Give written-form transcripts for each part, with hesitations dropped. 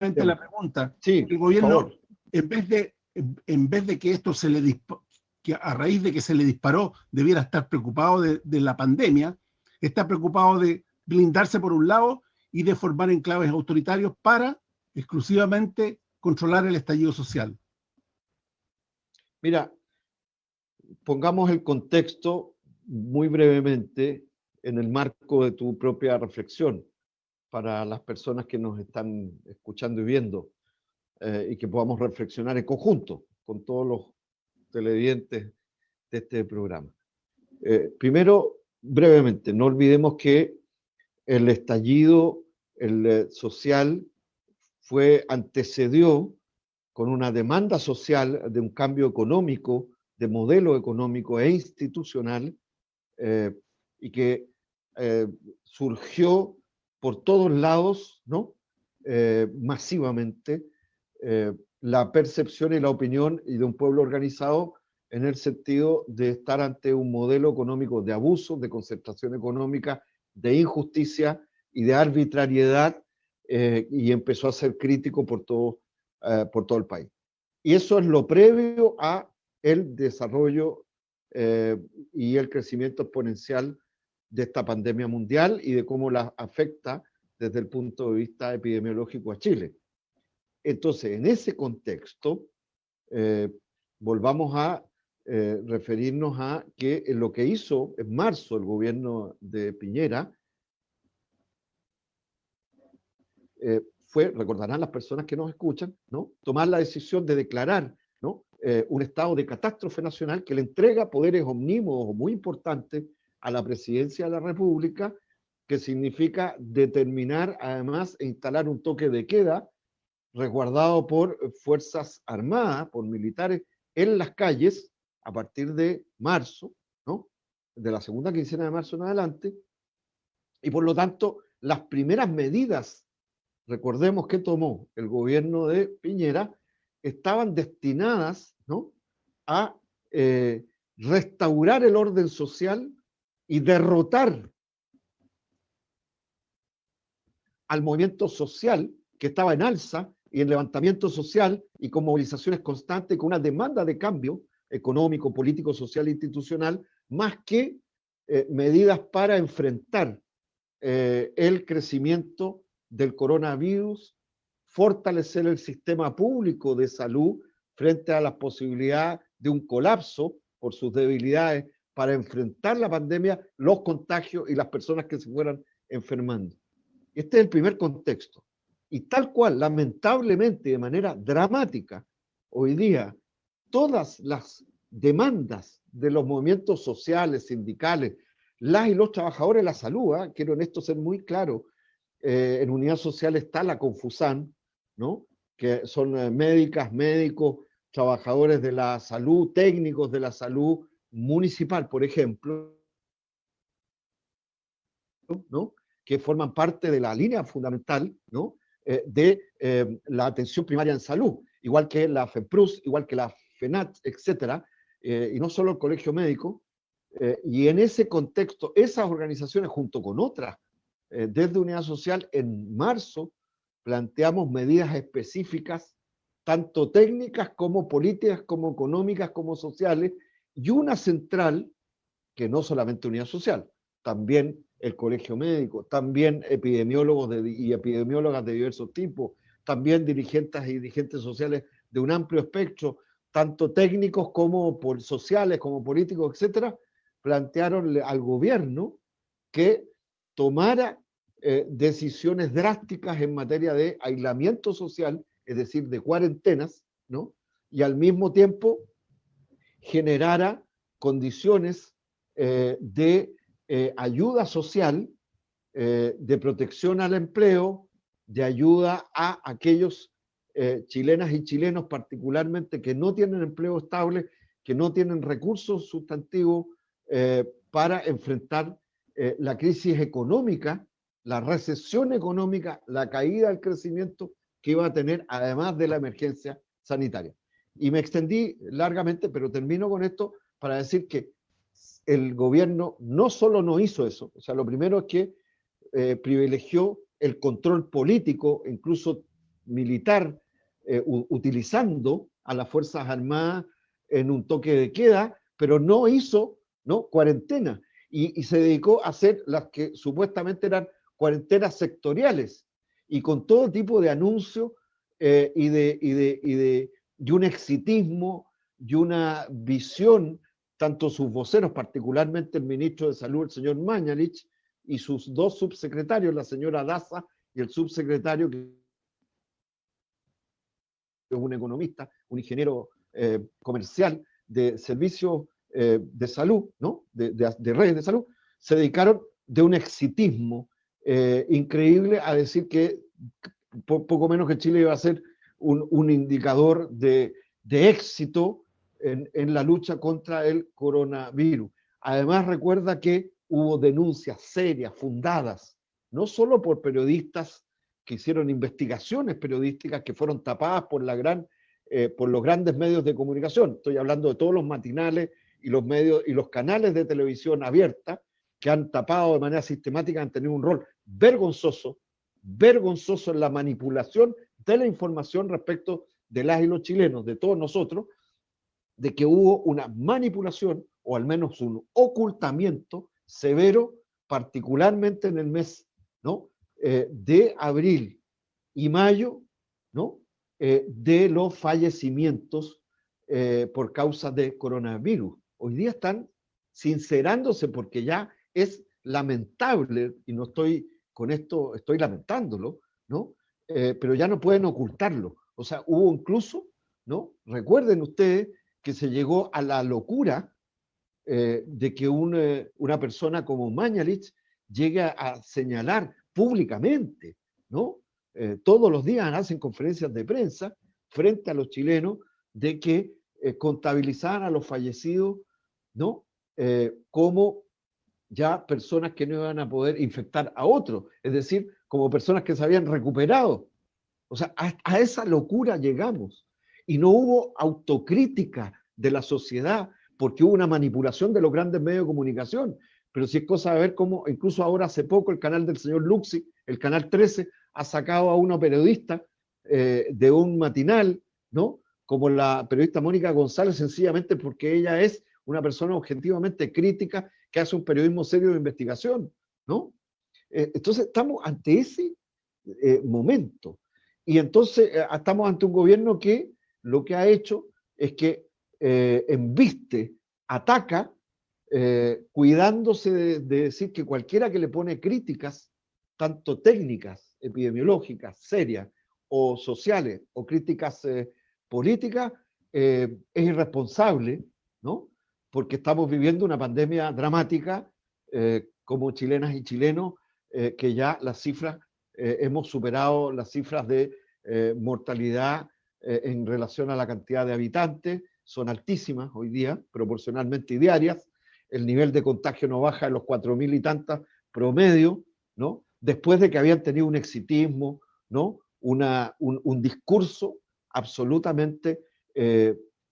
la pregunta. Sí, El gobierno, por favor. en vez de que esto que a raíz de que se le disparó, debiera estar preocupado de la pandemia, está preocupado de blindarse por un lado y de formar enclaves autoritarios para exclusivamente controlar el estallido social. Mira, pongamos el contexto muy brevemente en el marco de tu propia reflexión para las personas que nos están escuchando y viendo, y que podamos reflexionar en conjunto con todos los televidentes de este programa. Primero, brevemente, no olvidemos que el estallido social antecedió con una demanda social de un cambio económico, de modelo económico e institucional, y que surgió por todos lados, ¿no? Masivamente, la percepción y la opinión y de un pueblo organizado en el sentido de estar ante un modelo económico de abuso, de concentración económica, de injusticia y de arbitrariedad, y empezó a ser crítico por todo el país. Y eso es lo previo a el desarrollo y el crecimiento exponencial de esta pandemia mundial y de cómo la afecta desde el punto de vista epidemiológico a Chile. Entonces, en ese contexto, volvamos a referirnos a que lo que hizo en marzo el gobierno de Piñera fue, recordarán las personas que nos escuchan, ¿no? Tomar la decisión de declarar, ¿no? Un estado de catástrofe nacional que le entrega poderes omnímodos muy importantes a la presidencia de la República, que significa determinar además e instalar un toque de queda resguardado por fuerzas armadas, por militares en las calles a partir de marzo, ¿no? De la segunda quincena de marzo en adelante, y por lo tanto las primeras medidas, recordemos que tomó el gobierno de Piñera, estaban destinadas, ¿no?, a restaurar el orden social y derrotar al movimiento social que estaba en alza y en levantamiento social y con movilizaciones constantes, con una demanda de cambio económico, político, social e institucional, más que medidas para enfrentar el crecimiento del coronavirus, fortalecer el sistema público de salud frente a la posibilidad de un colapso por sus debilidades para enfrentar la pandemia, los contagios y las personas que se fueran enfermando. Este es el primer contexto. Y tal cual, lamentablemente, de manera dramática, hoy día, todas las demandas de los movimientos sociales, sindicales, las y los trabajadores de la salud, quiero en esto ser muy claro, en Unidad Social está la Confusan, ¿no?, que son médicas, médicos, trabajadores de la salud, técnicos de la salud municipal, por ejemplo, ¿no?, que forman parte de la línea fundamental, ¿no?, de la atención primaria en salud, igual que la FEPRUS, igual que la FENAT, etcétera, y no solo el Colegio Médico. Y en ese contexto, esas organizaciones, junto con otras, desde Unidad Social, en marzo, planteamos medidas específicas, tanto técnicas como políticas, como económicas, como sociales, y una central, que no solamente Unidad Social, también el Colegio Médico, también epidemiólogos y epidemiólogas de diversos tipos, también dirigentes y dirigentes sociales de un amplio espectro, tanto técnicos como sociales, como políticos, etcétera, plantearon al gobierno que tomara decisiones drásticas en materia de aislamiento social, es decir, de cuarentenas, ¿no?, y al mismo tiempo generara condiciones de ayuda social, de protección al empleo, de ayuda a aquellos chilenas y chilenos particularmente que no tienen empleo estable, que no tienen recursos sustantivos para enfrentar la crisis económica, la recesión económica, la caída del crecimiento que iba a tener, además de la emergencia sanitaria. Y me extendí largamente, pero termino con esto para decir que el gobierno no solo no hizo eso, o sea, lo primero es que privilegió el control político, incluso militar utilizando a las Fuerzas Armadas en un toque de queda, pero no hizo, ¿no?, cuarentena y se dedicó a hacer las que supuestamente eran cuarentenas sectoriales y con todo tipo de anuncios y un exitismo y una visión, tanto sus voceros, particularmente el ministro de Salud, el señor Mañalich, y sus dos subsecretarios, la señora Daza y el subsecretario, que es un economista, un ingeniero comercial de servicios de salud, ¿no?, de redes de salud, se dedicaron de un exitismo increíble a decir que poco menos que Chile iba a ser un indicador de éxito en la lucha contra el coronavirus. Además, recuerda que hubo denuncias serias, fundadas, no solo por periodistas que hicieron investigaciones periodísticas que fueron tapadas por los grandes medios de comunicación. Estoy hablando de todos los matinales y los medios y los canales de televisión abierta que han tapado de manera sistemática, han tenido un rol vergonzoso en la manipulación de la información respecto de las y los chilenos, de todos nosotros, de que hubo una manipulación o al menos un ocultamiento severo, particularmente en el mes, ¿no?, de abril y mayo, ¿no?, de los fallecimientos por causa de coronavirus. Hoy día están sincerándose porque ya es lamentable, y no estoy con esto, estoy lamentándolo, ¿no? Pero ya no pueden ocultarlo. O sea, hubo incluso, ¿no?, recuerden ustedes que se llegó a la locura de que una persona como Mañalich llegue a señalar públicamente, ¿no? Todos los días hacen conferencias de prensa frente a los chilenos de que contabilizaban a los fallecidos, ¿no?, como ya personas que no iban a poder infectar a otros, es decir, como personas que se habían recuperado. O sea, a esa locura llegamos. Y no hubo autocrítica de la sociedad porque hubo una manipulación de los grandes medios de comunicación. Pero sí es cosa de ver cómo, incluso ahora hace poco, el canal del señor Luxi, el canal 13, ha sacado a una periodista de un matinal, ¿no?, como la periodista Mónica González, sencillamente porque ella es una persona objetivamente crítica que hace un periodismo serio de investigación, ¿no? Entonces estamos ante ese momento. Y entonces estamos ante un gobierno que lo que ha hecho es que embiste, ataca, cuidándose de decir que cualquiera que le pone críticas, tanto técnicas, epidemiológicas, serias, o sociales, o críticas políticas, es irresponsable, ¿no? Porque estamos viviendo una pandemia dramática, como chilenas y chilenos, que ya las cifras, hemos superado las cifras de mortalidad en relación a la cantidad de habitantes, son altísimas hoy día, proporcionalmente y diarias. El nivel de contagio no baja de los 4.000 y tantas promedio, ¿no?, después de que habían tenido un exitismo, ¿no?, un discurso absolutamente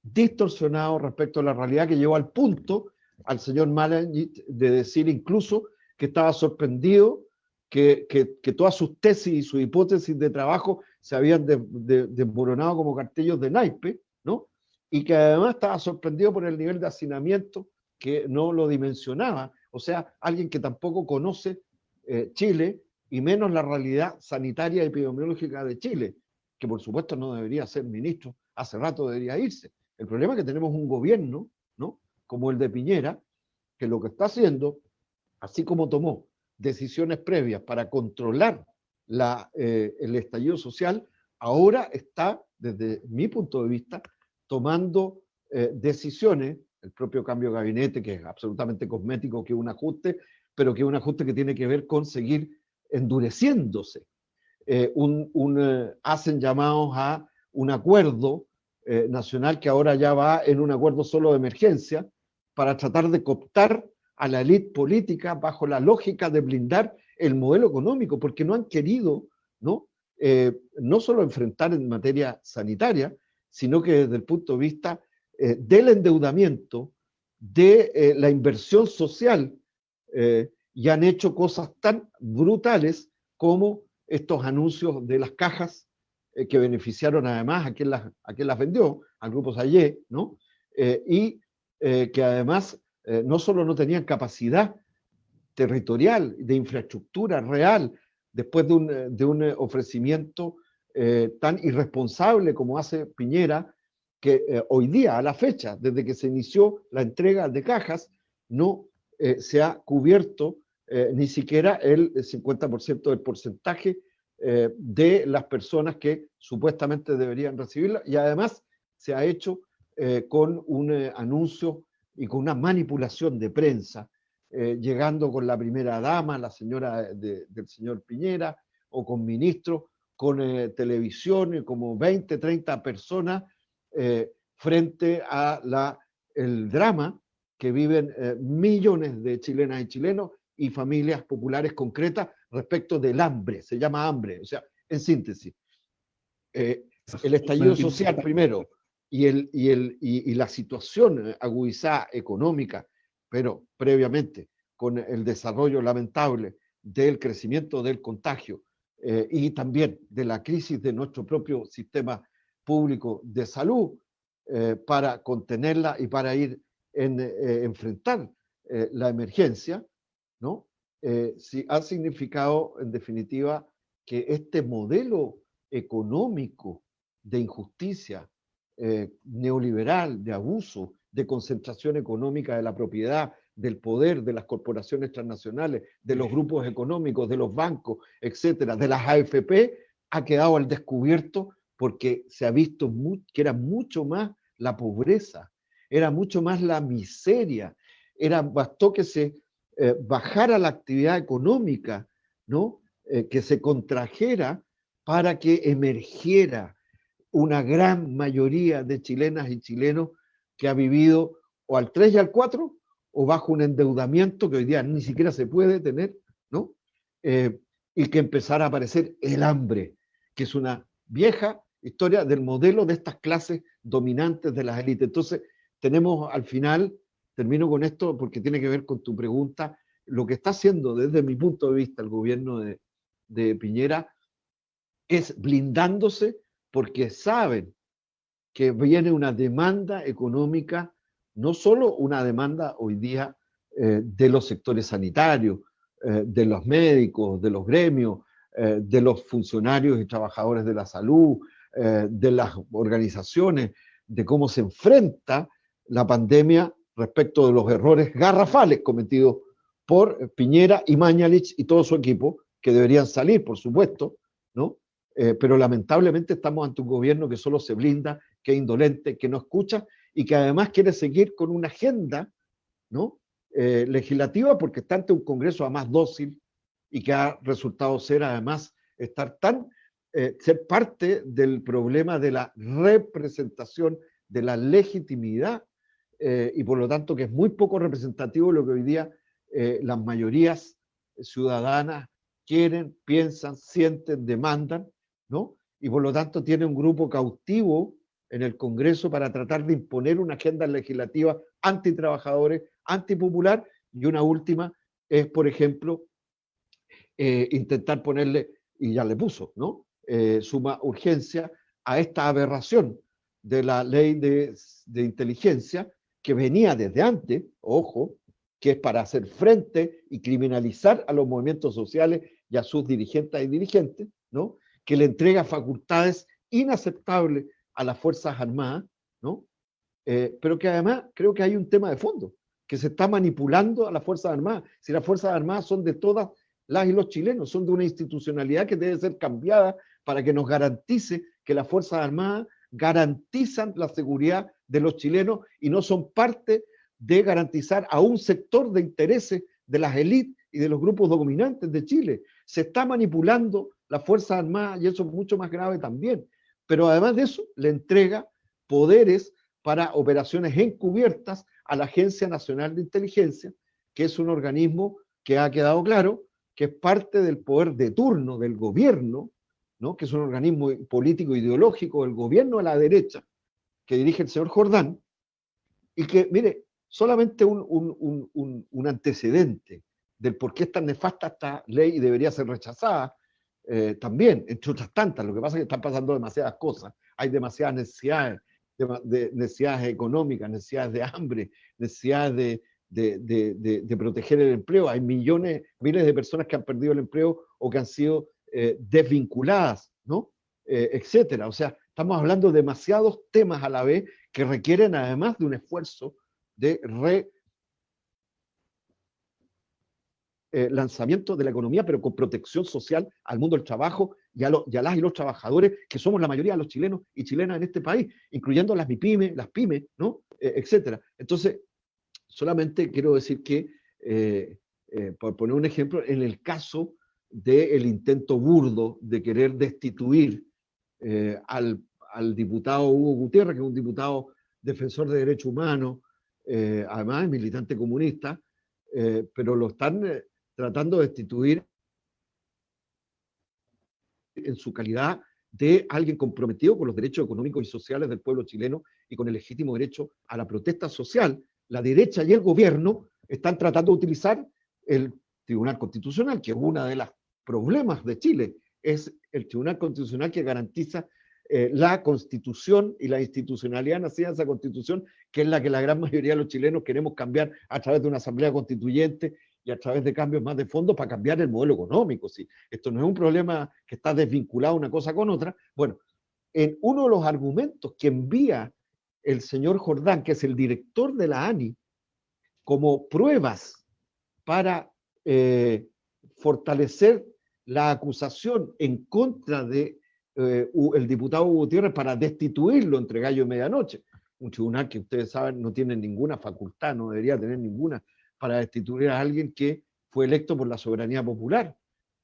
distorsionado respecto a la realidad, que llevó al punto al señor Mañalich de decir incluso que estaba sorprendido que todas sus tesis y sus hipótesis de trabajo se habían desmoronado como cartillos de naipe, ¿no?, y que además estaba sorprendido por el nivel de hacinamiento que no lo dimensionaba. O sea, alguien que tampoco conoce Chile y menos la realidad sanitaria y epidemiológica de Chile, que por supuesto no debería ser ministro, hace rato debería irse. El problema es que tenemos un gobierno, ¿no?, como el de Piñera, que lo que está haciendo, así como tomó decisiones previas para controlar el estallido social, ahora está, desde mi punto de vista, tomando decisiones, el propio cambio de gabinete, que es absolutamente cosmético, que es un ajuste, pero que es un ajuste que tiene que ver con seguir endureciéndose. Hacen llamados a un acuerdo nacional que ahora ya va en un acuerdo solo de emergencia para tratar de cooptar a la élite política bajo la lógica de blindar el modelo económico, porque no han querido, ¿no?, no solo enfrentar en materia sanitaria, sino que desde el punto de vista del endeudamiento, de la inversión social, y han hecho cosas tan brutales como estos anuncios de las cajas que beneficiaron además a quien las vendió, al grupo Sayé, ¿no? Que además no solo no tenían capacidad territorial, de infraestructura real, después de un ofrecimiento tan irresponsable como hace Piñera, que hoy día, a la fecha, desde que se inició la entrega de cajas, no se ha cubierto ni siquiera el 50% del porcentaje de las personas que supuestamente deberían recibirla, y además se ha hecho con un anuncio y con una manipulación de prensa, llegando con la primera dama, la señora del señor Piñera, o con ministros, con televisión, como 20, 30 personas, frente a el drama que viven millones de chilenas y chilenos y familias populares concretas respecto del hambre, se llama hambre, o sea, en síntesis, el estallido social primero y la situación agudizada económica, pero previamente con el desarrollo lamentable del crecimiento del contagio y también de la crisis de nuestro propio sistema público de salud para contenerla y para ir enfrentar la emergencia, ¿no? Sí, ha significado, en definitiva, que este modelo económico de injusticia, neoliberal, de abuso, de concentración económica de la propiedad, del poder, de las corporaciones transnacionales, de los grupos económicos, de los bancos, etcétera, de las AFP, ha quedado al descubierto porque se ha visto que era mucho más la pobreza, era mucho más la miseria, bastó que se bajara la actividad económica, ¿no? Que se contrajera para que emergiera una gran mayoría de chilenas y chilenos que ha vivido o al 3 y al 4 o bajo un endeudamiento que hoy día ni siquiera se puede tener, ¿no? Y que empezara a aparecer el hambre, que es una vieja historia del modelo de estas clases dominantes de las élites. Entonces, tenemos al final, termino con esto porque tiene que ver con tu pregunta, lo que está haciendo desde mi punto de vista el gobierno de Piñera es blindándose porque saben que viene una demanda económica, no solo una demanda hoy día de los sectores sanitarios, de los médicos, de los gremios, de los funcionarios y trabajadores de la salud, de las organizaciones, de cómo se enfrenta la pandemia respecto de los errores garrafales cometidos por Piñera y Mañalich y todo su equipo, que deberían salir, por supuesto, ¿no? Pero lamentablemente estamos ante un gobierno que solo se blinda, que es indolente, que no escucha y que además quiere seguir con una agenda, ¿no? Legislativa, porque está ante un Congreso además dócil y que ha resultado ser además ser parte del problema de la representación, de la legitimidad y por lo tanto que es muy poco representativo lo que hoy día las mayorías ciudadanas quieren, piensan, sienten, demandan, ¿no? Y por lo tanto tiene un grupo cautivo en el Congreso para tratar de imponer una agenda legislativa antitrabajadores, antipopular, y una última es, por ejemplo, intentar ponerle, y ya le puso, ¿no? Suma urgencia a esta aberración de la ley de inteligencia que venía desde antes, ojo, que es para hacer frente y criminalizar a los movimientos sociales y a sus dirigentes y dirigentes, ¿no? Que le entrega facultades inaceptables a las Fuerzas Armadas, ¿no? Pero que además creo que hay un tema de fondo, que se está manipulando a las Fuerzas Armadas. Si las Fuerzas Armadas son de todas las y los chilenos, son de una institucionalidad que debe ser cambiada para que nos garantice que las Fuerzas Armadas garantizan la seguridad de los chilenos y no son parte de garantizar a un sector de intereses de las élites y de los grupos dominantes de Chile. Se está manipulando las Fuerzas Armadas y eso es mucho más grave también. Pero además de eso, le entrega poderes para operaciones encubiertas a la Agencia Nacional de Inteligencia, que es un organismo que ha quedado claro que es parte del poder de turno del gobierno, ¿no? Que es un organismo político ideológico del gobierno de la derecha, que dirige el señor Jordán, y que, mire, solamente un antecedente del por qué es tan nefasta esta ley y debería ser rechazada, también, entre otras tantas. Lo que pasa es que están pasando demasiadas cosas. Hay demasiadas necesidades, necesidades económicas, necesidades de hambre, necesidades de proteger el empleo. Hay millones, miles de personas que han perdido el empleo o que han sido desvinculadas, ¿no? Etcétera. O sea, estamos hablando de demasiados temas a la vez que requieren además de un esfuerzo de lanzamiento de la economía, pero con protección social al mundo del trabajo y a las y los trabajadores, que somos la mayoría de los chilenos y chilenas en este país, incluyendo las MIPYME, las pymes, ¿no? Etcétera. Entonces, solamente quiero decir que, por poner un ejemplo, en el caso del intento burdo de querer destituir al diputado Hugo Gutiérrez, que es un diputado defensor de derechos humanos, además es militante comunista, pero lo están tratando de destituir en su calidad de alguien comprometido con los derechos económicos y sociales del pueblo chileno y con el legítimo derecho a la protesta social. La derecha y el gobierno están tratando de utilizar el Tribunal Constitucional, que es uno de los problemas de Chile, es el Tribunal Constitucional que garantiza la Constitución y la institucionalidad nacida de esa Constitución, que es la que la gran mayoría de los chilenos queremos cambiar a través de una asamblea constituyente y a través de cambios más de fondo para cambiar el modelo económico. ¿Sí? Esto no es un problema que está desvinculado una cosa con otra. Bueno, en uno de los argumentos que envía el señor Jordán, que es el director de la ANI, como pruebas para fortalecer la acusación en contra de el diputado Gutiérrez para destituirlo entre gallo y medianoche, un tribunal que ustedes saben no tiene ninguna facultad, no debería tener ninguna, para destituir a alguien que fue electo por la soberanía popular,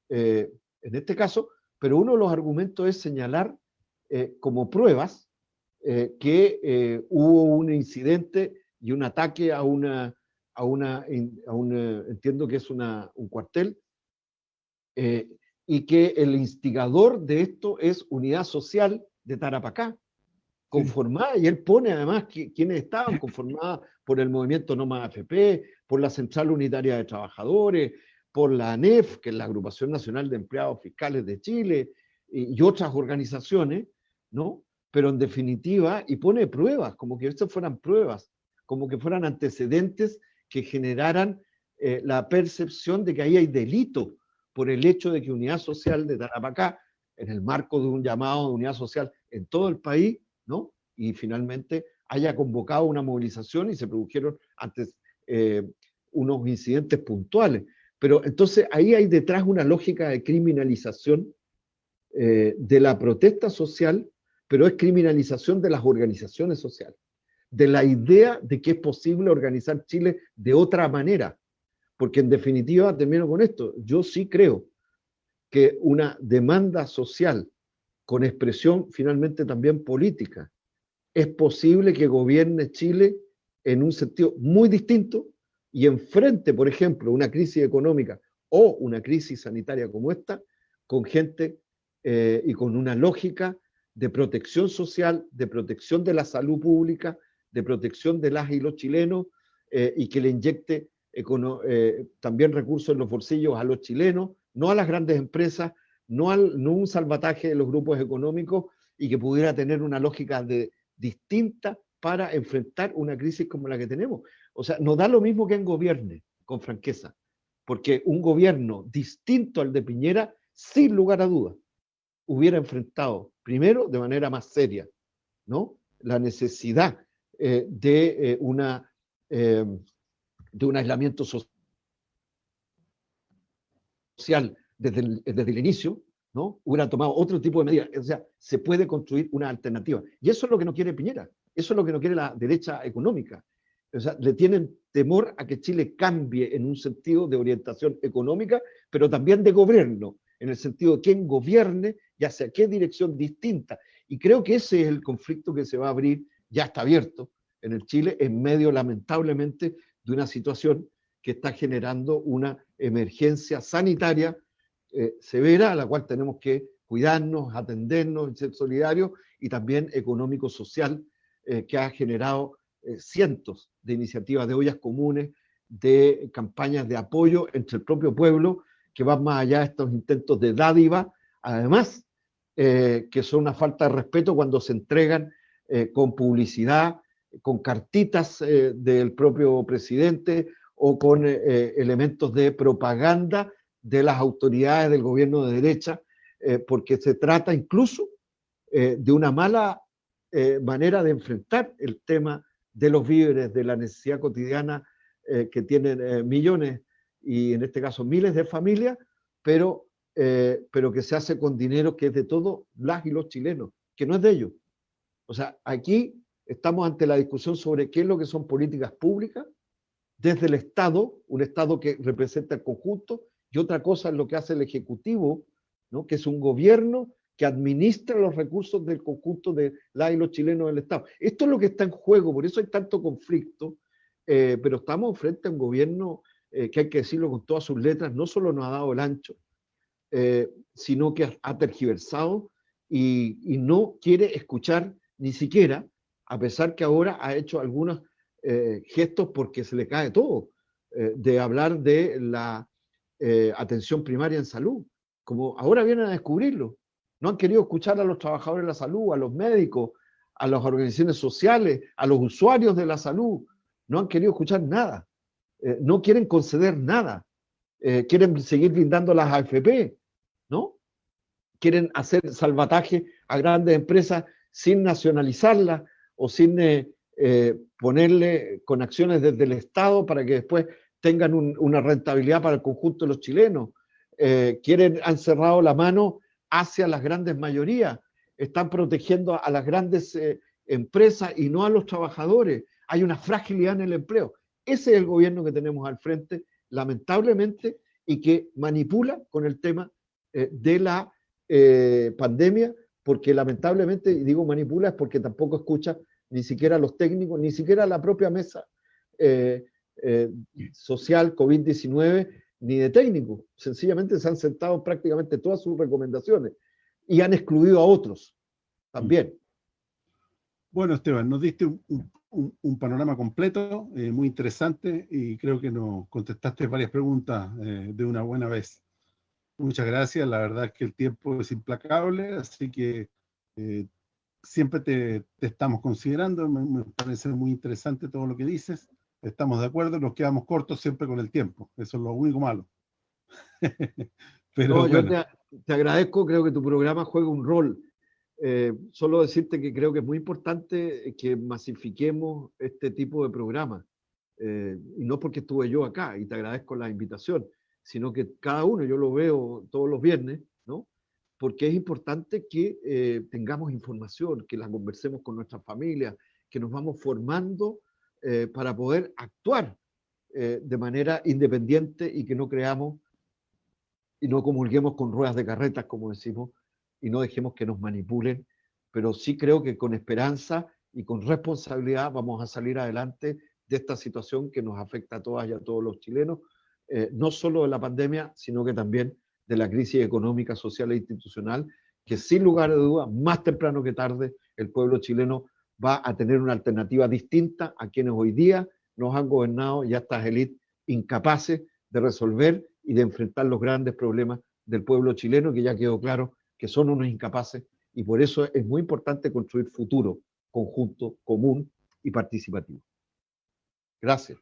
en este caso, pero uno de los argumentos es señalar como pruebas que hubo un incidente y un ataque a entiendo que es un cuartel, y que el instigador de esto es Unidad Social de Tarapacá, conformada, y él pone además quienes estaban conformadas por el movimiento No Más AFP, por la Central Unitaria de Trabajadores, por la ANEF, que es la Agrupación Nacional de Empleados Fiscales de Chile, y otras organizaciones, ¿no? Pero en definitiva, y pone pruebas, como que estas fueran pruebas, como que fueran antecedentes que generaran la percepción de que ahí hay delito por el hecho de que Unidad Social de Tarapacá, en el marco de un llamado de unidad social en todo el país, ¿no? Y finalmente haya convocado una movilización y se produjeron antes unos incidentes puntuales. Pero entonces ahí hay detrás una lógica de criminalización de la protesta social, pero es criminalización de las organizaciones sociales, de la idea de que es posible organizar Chile de otra manera. Porque en definitiva, termino con esto, yo sí creo que una demanda social con expresión finalmente también política, es posible que gobierne Chile en un sentido muy distinto y enfrente, por ejemplo, una crisis económica o una crisis sanitaria como esta, con gente y con una lógica de protección social, de protección de la salud pública, de protección de las y los chilenos, y que le inyecte también recursos en los bolsillos a los chilenos, no a las grandes empresas, no un salvataje de los grupos económicos, y que pudiera tener una lógica distinta para enfrentar una crisis como la que tenemos. O sea, nos da lo mismo que en gobierne, con franqueza, porque un gobierno distinto al de Piñera, sin lugar a dudas, hubiera enfrentado, primero, de manera más seria, ¿no? La necesidad de un aislamiento social desde el inicio, ¿no? Hubieran tomado otro tipo de medidas. O sea, se puede construir una alternativa. Y eso es lo que no quiere Piñera. Eso es lo que no quiere la derecha económica. O sea, le tienen temor a que Chile cambie en un sentido de orientación económica, pero también de gobierno, en el sentido de quién gobierne y hacia qué dirección distinta. Y creo que ese es el conflicto que se va a abrir, ya está abierto en el Chile, en medio, lamentablemente, de una situación que está generando una emergencia sanitaria severa, a la cual tenemos que cuidarnos, atendernos, ser solidarios, y también económico-social, que ha generado cientos de iniciativas de ollas comunes, de campañas de apoyo entre el propio pueblo, que van más allá de estos intentos de dádiva además, que son una falta de respeto cuando se entregan con publicidad, con cartitas del propio presidente o con elementos de propaganda de las autoridades del gobierno de derecha, porque se trata incluso de una mala manera de enfrentar el tema de los víveres, de la necesidad cotidiana que tienen millones y en este caso miles de familias, pero que se hace con dinero que es de todos las y los chilenos, que no es de ellos. O sea, aquí estamos ante la discusión sobre qué es lo que son políticas públicas desde el Estado, un Estado que representa el conjunto, y otra cosa es lo que hace el Ejecutivo, ¿no? Que es un gobierno que administra los recursos del conjunto de las y los chilenos del Estado. Esto es lo que está en juego, por eso hay tanto conflicto, pero estamos frente a un gobierno que hay que decirlo con todas sus letras, no solo nos ha dado el ancho, sino que ha tergiversado y no quiere escuchar ni siquiera, a pesar que ahora ha hecho algunos gestos porque se le cae todo, de hablar de la atención primaria en salud, como ahora vienen a descubrirlo. No han querido escuchar a los trabajadores de la salud, a los médicos, a las organizaciones sociales, a los usuarios de la salud. No han querido escuchar nada. No quieren conceder nada. Quieren seguir blindando las AFP, ¿no? Quieren hacer salvataje a grandes empresas sin nacionalizarlas o sin ponerle con acciones desde el Estado para que después tengan una rentabilidad para el conjunto de los chilenos. Han cerrado la mano hacia las grandes mayorías, están protegiendo a las grandes empresas y no a los trabajadores. Hay una fragilidad en el empleo. Ese es el gobierno que tenemos al frente, lamentablemente, y que manipula con el tema de la pandemia, porque lamentablemente, y digo manipula, es porque tampoco escucha ni siquiera a los técnicos, ni siquiera a la propia mesa social COVID-19, ni de técnicos. Sencillamente se han sentado prácticamente todas sus recomendaciones y han excluido a otros también. Bueno, Esteban, nos diste un panorama completo, muy interesante, y creo que nos contestaste varias preguntas de una buena vez. Muchas gracias, la verdad es que el tiempo es implacable, así que siempre te estamos considerando, me parece muy interesante todo lo que dices, estamos de acuerdo, nos quedamos cortos siempre con el tiempo, eso es lo único malo. Pero no, bueno. Yo te agradezco, creo que tu programa juega un rol. Solo decirte que creo que es muy importante que masifiquemos este tipo de programas, y no porque estuve yo acá, y te agradezco la invitación, sino que cada uno, yo lo veo todos los viernes, ¿no? Porque es importante que tengamos información, que la conversemos con nuestras familias, que nos vamos formando para poder actuar de manera independiente y que no creamos y no comulguemos con ruedas de carretas, como decimos, y no dejemos que nos manipulen, pero sí creo que con esperanza y con responsabilidad vamos a salir adelante de esta situación que nos afecta a todas y a todos los chilenos, no solo de la pandemia, sino que también de la crisis económica, social e institucional, que sin lugar a dudas, más temprano que tarde, el pueblo chileno va a tener una alternativa distinta a quienes hoy día nos han gobernado y a estas élites incapaces de resolver y de enfrentar los grandes problemas del pueblo chileno, que ya quedó claro que son unos incapaces, y por eso es muy importante construir futuro conjunto, común y participativo. Gracias.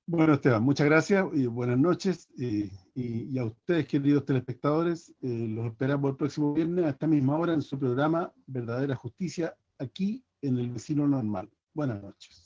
Bueno, Esteban, muchas gracias y buenas noches. Y a ustedes, queridos telespectadores, los esperamos el próximo viernes a esta misma hora en su programa Verdadera Justicia, aquí en El Vecino Normal. Buenas noches.